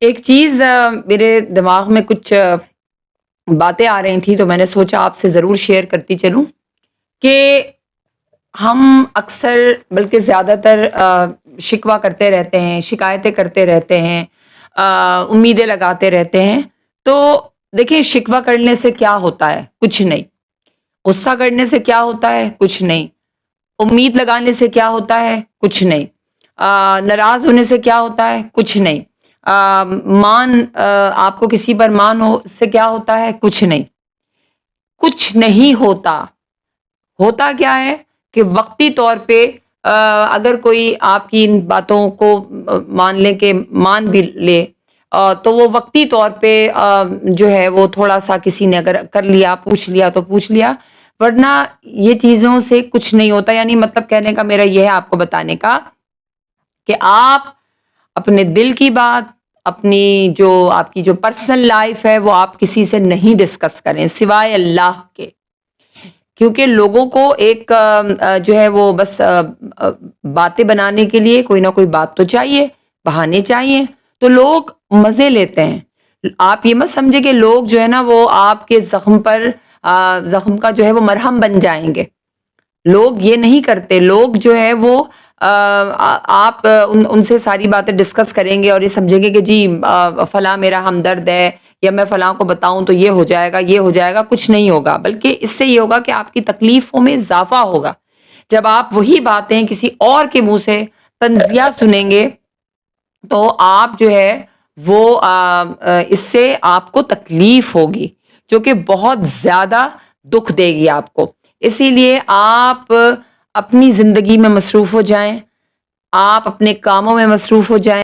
ایک چیز میرے دماغ میں کچھ باتیں آ رہی تھیں تو میں نے سوچا آپ سے ضرور شیئر کرتی چلوں کہ ہم اکثر بلکہ زیادہ تر شکوہ کرتے رہتے ہیں، شکایتیں کرتے رہتے ہیں، امیدیں لگاتے رہتے ہیں۔ تو دیکھیں، شکوہ کرنے سے کیا ہوتا ہے؟ کچھ نہیں۔ غصہ کرنے سے کیا ہوتا ہے؟ کچھ نہیں۔ امید لگانے سے کیا ہوتا ہے؟ کچھ نہیں۔ ناراض ہونے سے کیا ہوتا ہے؟ کچھ نہیں۔ آپ کو کسی پر مان ہو اس سے کیا ہوتا ہے؟ کچھ نہیں۔ کچھ نہیں ہوتا۔ ہوتا کیا ہے کہ وقتی طور پہ اگر کوئی آپ کی ان باتوں کو مان لے کہ مان بھی لے، تو وہ وقتی طور پہ جو ہے وہ تھوڑا سا کسی نے اگر کر لیا، پوچھ لیا تو پوچھ لیا، ورنہ یہ چیزوں سے کچھ نہیں ہوتا۔ یعنی مطلب کہنے کا میرا یہ ہے آپ کو بتانے کا کہ آپ اپنے دل کی بات، اپنی جو آپ کی جو پرسنل لائف ہے وہ آپ کسی سے نہیں ڈسکس کریں سوائے اللہ کے، کیونکہ لوگوں کو ایک جو ہے وہ بس باتیں بنانے کے لیے کوئی نہ کوئی بات تو چاہیے، بہانے چاہیے، تو لوگ مزے لیتے ہیں۔ آپ یہ مت سمجھے کہ لوگ جو ہے نا وہ آپ کے زخم پر زخم کا جو ہے وہ مرہم بن جائیں گے۔ لوگ یہ نہیں کرتے۔ لوگ جو ہے وہ آپ ان سے ساری باتیں ڈسکس کریں گے اور یہ سمجھیں گے کہ جی فلاں میرا ہمدرد ہے، یا میں فلاں کو بتاؤں تو یہ ہو جائے گا، یہ ہو جائے گا۔ کچھ نہیں ہوگا، بلکہ اس سے یہ ہوگا کہ آپ کی تکلیفوں میں اضافہ ہوگا۔ جب آپ وہی باتیں کسی اور کے منہ سے طنزیہ سنیں گے تو آپ جو ہے وہ اس سے آپ کو تکلیف ہوگی، جو کہ بہت زیادہ دکھ دے گی آپ کو۔ اسی لیے آپ اپنی زندگی میں مصروف ہو جائیں، آپ اپنے کاموں میں مصروف ہو جائیں۔